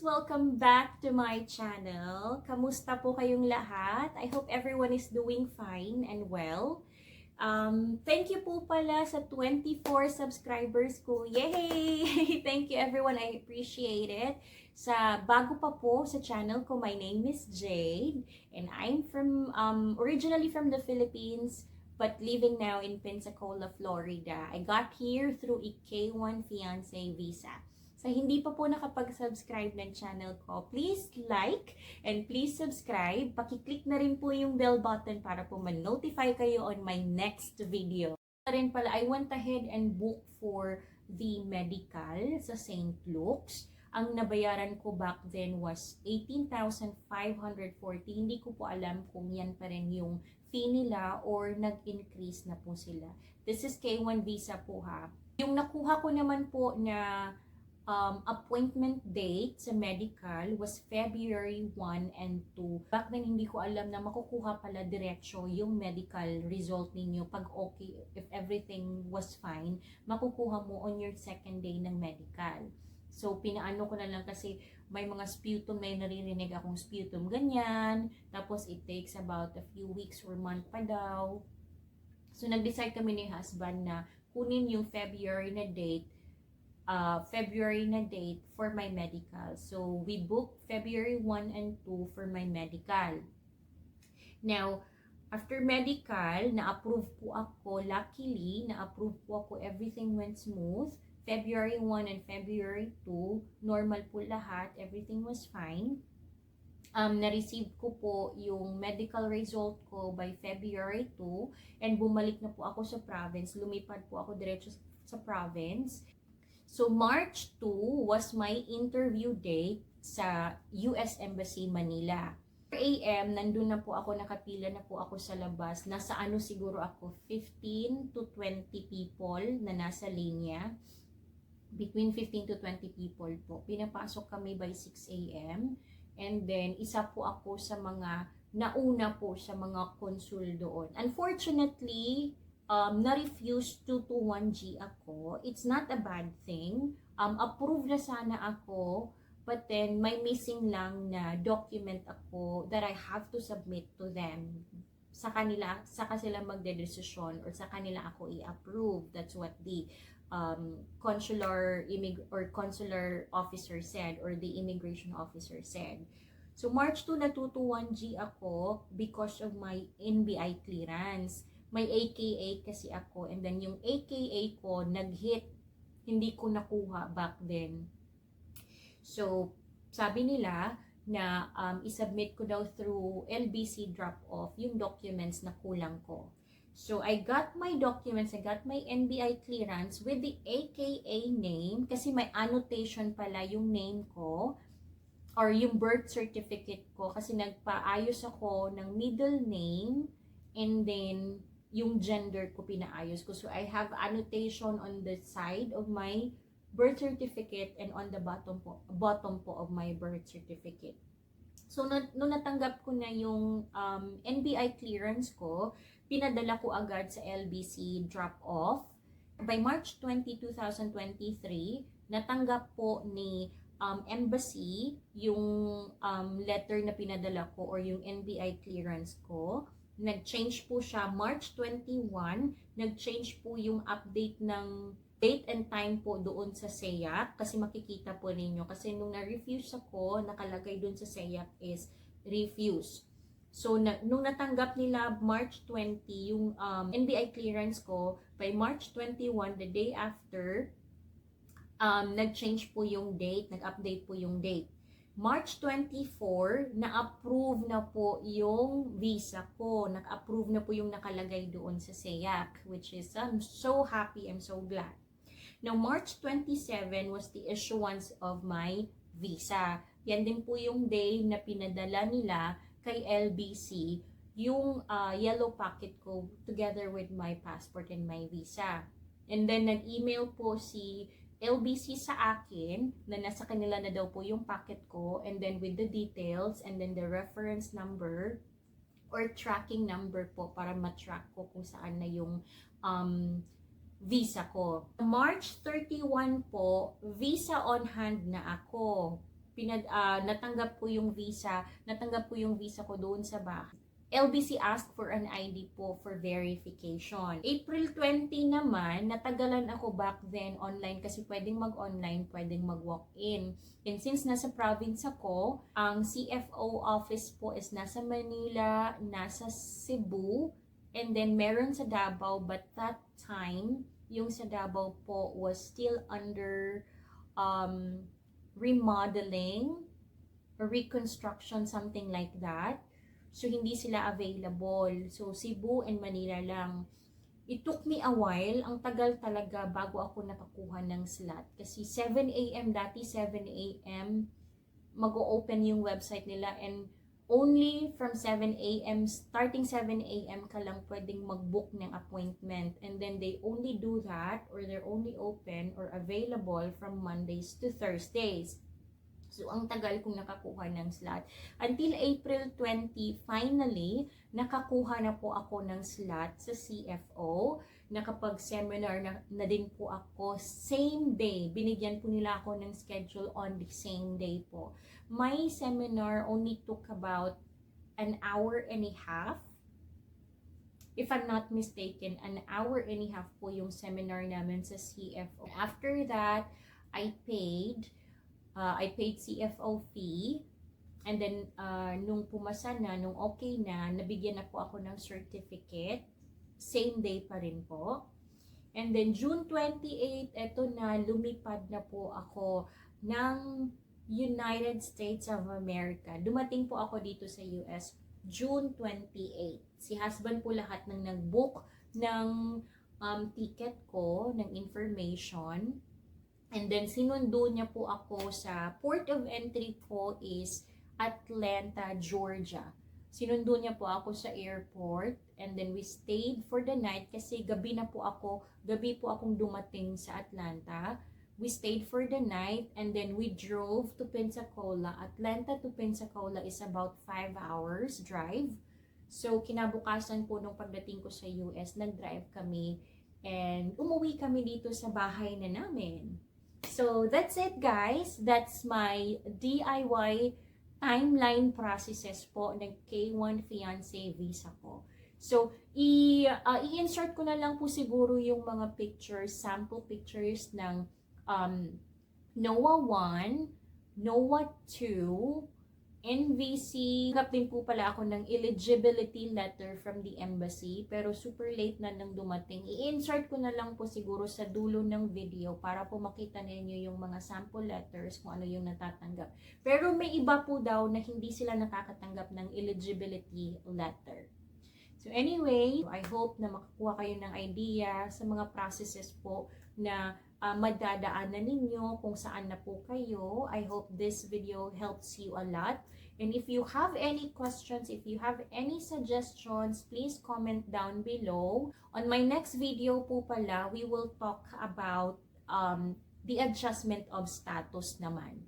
guys! Welcome back to my channel. Kamusta po kayong lahat? I hope everyone is doing fine and well. Thank you po pala sa 24 subscribers ko. Yay! Thank you everyone. I appreciate it. Sa bago pa po sa channel ko, my name is Jade and I'm from originally from the Philippines but living now in Pensacola, Florida. I got here through a K1 fiancé visa. Sa hindi pa po nakapag-subscribe ng channel ko, please like and please subscribe. Pakiclick na rin po yung bell button para po ma-notify kayo on my next video. Rin pala, I went ahead and booked for the medical sa St. Luke's. Ang nabayaran ko back then was 18,540. Hindi ko po alam kung yan pa rin yung fee nila or nag-increase na po sila. This is K1 visa po ha. Yung nakuha ko naman po na appointment date sa medical was February 1 and 2. Back then, hindi ko alam na makukuha pala diretsyo yung medical result ninyo. Pag okay, if everything was fine, makukuha mo on your second day ng medical. So, pinaano ko na lang kasi may mga sputum, may naririnig akong sputum ganyan. Tapos, it takes about a few weeks or month pa daw. So, nag-decide kami ni husband na kunin yung February na date for my medical. So, we booked February 1 and 2 for my medical. Now, after medical, na-approve po ako. Luckily, na-approve po ako. Everything went smooth. February 1 and February 2, normal po lahat. Everything was fine. Na-receive ko po yung medical result ko by February 2 and bumalik na po ako sa province. Lumipad po ako diretso sa province. So, March 2 was my interview date sa US Embassy, Manila. 4 a.m., nandun na po ako, nakapila na po ako sa labas. Nasa siguro ako, 15 to 20 people na nasa linya. Between 15 to 20 people po. Pinapasok kami by 6 a.m. And then, isa po ako sa mga nauna po sa mga konsul doon. Unfortunately, na-refuse 221G ako. It's not a bad thing. Approved na sana ako, but then may missing lang na document ako that I have to submit to them. Sa kanila, saka sila magdedesisyon or sa kanila ako i-approve. That's what the consular officer said or the immigration officer said. So March 2 na 221G ako because of my NBI clearance. May AKA kasi ako and then yung AKA ko nag-hit, hindi ko nakuha back then. So sabi nila na isubmit ko daw through LBC drop-off yung documents na kulang ko. So I got my documents, I got my NBI clearance with the AKA name kasi may annotation pala yung name ko or yung birth certificate ko kasi nagpaayos ako ng middle name and then yung gender ko pinaayos ko. So, I have annotation on the side of my birth certificate and on the bottom po of my birth certificate. So, nung natanggap ko na yung NBI clearance ko, pinadala ko agad sa LBC drop-off. By March 20, 2023, natanggap po ni embassy yung letter na pinadala ko or yung NBI clearance ko. Nag-change po siya March 21, nag-change po yung update ng date and time po doon sa SEAC kasi makikita po ninyo kasi nung na-refuse ako, nakalagay doon sa SEAC is refuse. So, nung natanggap nila March 20 yung NBI clearance ko, by March 21, the day after, nag-change po yung date, nag-update po yung date. March 24, na-approve na po yung visa ko. Naka-approve na po yung nakalagay doon sa SEAC, which is, I'm so happy, I'm so glad. Now, March 27 was the issuance of my visa. Yan din po yung day na pinadala nila kay LBC yung yellow packet ko together with my passport and my visa. And then, nag-email po si LBC sa akin na nasa kanila na daw po yung packet ko and then with the details and then the reference number or tracking number po para ma-track ko kung saan na yung visa ko. March 31 po, visa on hand na ako. natanggap ko yung visa, ko doon sa bahay. LBC asked for an ID po for verification. April 20 naman, natagalan ako back then online kasi pwedeng mag-online, pwedeng mag-walk-in. And since nasa province ako, ang CFO office po is nasa Manila, nasa Cebu, and then meron sa Davao, but that time, yung sa Davao po was still under remodeling or reconstruction, something like that. So, hindi sila available. So, Cebu and Manila lang. It took me a while. Ang tagal talaga bago ako nakakuha ng slot. Kasi 7 a.m. dati, 7 a.m. mag-o-open yung website nila. And only from 7 a.m., starting 7 a.m. ka lang pwedeng mag-book ng appointment. And then they only do that or they're only open or available from Mondays to Thursdays. So, ang tagal kong nakakuha ng slot. Until April 20, finally, nakakuha na po ako ng slot sa CFO. Nakapag-seminar na din po ako same day. Binigyan po nila ako ng schedule on the same day po. My seminar only took about an hour and a half. If I'm not mistaken, an hour and a half po yung seminar namin sa CFO. After that, I paid CFO fee, and then nung pumasa na, nung okay na, nabigyan na po ako ng certificate, same day pa rin po. And then June 28, eto na, lumipad na po ako ng United States of America. Dumating po ako dito sa US June 28. Si husband po lahat ng nag-book ng ticket ko, ng information. And then, sinundo niya po ako sa port of entry ko is Atlanta, Georgia. Sinundo niya po ako sa airport. And then, we stayed for the night kasi gabi po akong dumating sa Atlanta. We stayed for the night and then we drove to Pensacola. Atlanta to Pensacola is about 5 hours drive. So, kinabukasan po nung pagdating ko sa US, nag-drive kami and umuwi kami dito sa bahay na namin. So, that's it guys. That's my DIY timeline processes po ng K1 Fiancé visa ko. So, i-insert ko na lang po siguro yung mga pictures, sample pictures ng NOAA 1, NOAA 2, NVC. Nagap din po pala ako ng eligibility letter from the embassy, pero super late na nang dumating. I-insert ko na lang po siguro sa dulo ng video para po makita ninyo yung mga sample letters kung ano yung natatanggap. Pero may iba po daw na hindi sila nakakatanggap ng eligibility letter. So anyway, I hope na makakuha kayo ng idea sa mga processes po na madadaanan ninyo kung saan na po kayo. I hope this video helps you a lot. And if you have any questions, if you have any suggestions, please comment down below. On my next video po pala, we will talk about the adjustment of status naman.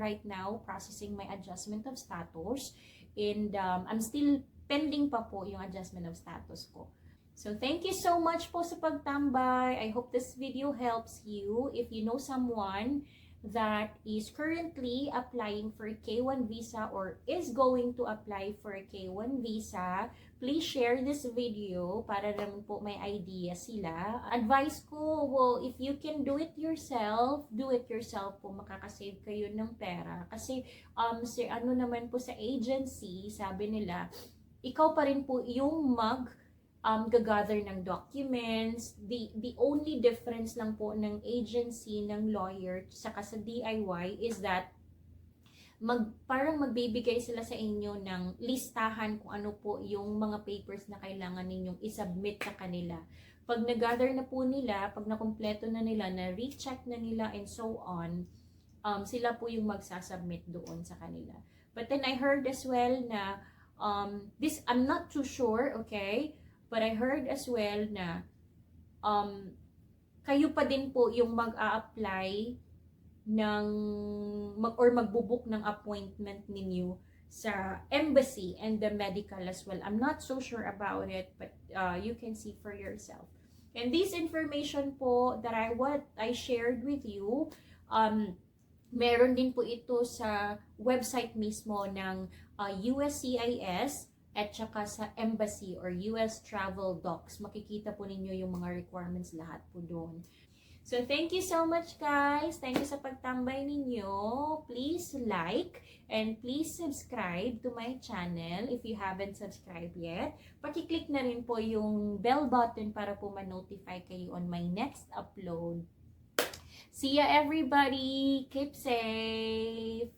Right now, processing my adjustment of status. And I'm still pending pa po yung adjustment of status ko. So, thank you so much po sa pagtambay. I hope this video helps you. If you know someone that is currently applying for a K1 visa or is going to apply for a K1 visa, please share this video para naman po may idea sila. Advice ko, well, if you can do it yourself po, makakasave kayo ng pera. Kasi, ano naman po sa agency, sabi nila, ikaw pa rin po yung gather ng documents. The only difference lang po ng agency, ng lawyer, saka sa DIY is that parang magbibigay sila sa inyo ng listahan kung ano po yung mga papers na kailangan ninyong isubmit sa kanila. Pag nag-gather na po nila, pag nakumpleto na nila, na-recheck na nila and so on, sila po yung magsasubmit doon sa kanila. But then I heard as well na this, I'm not too sure, okay? But I heard as well na kayo pa din po yung mag-a-apply ng or magbubook ng appointment ninyo sa embassy and the medical as well. I'm not so sure about it, but you can see for yourself. And this information po that I shared with you, Meron din po ito sa website mismo ng USCIS at saka sa embassy or US travel docs. Makikita po ninyo yung mga requirements lahat po doon. So, thank you so much guys. Thank you sa pagtambay ninyo. Please like and please subscribe to my channel if you haven't subscribed yet. Paki-click na rin po yung bell button para po ma-notify kayo on my next upload. See ya everybody! Keep safe!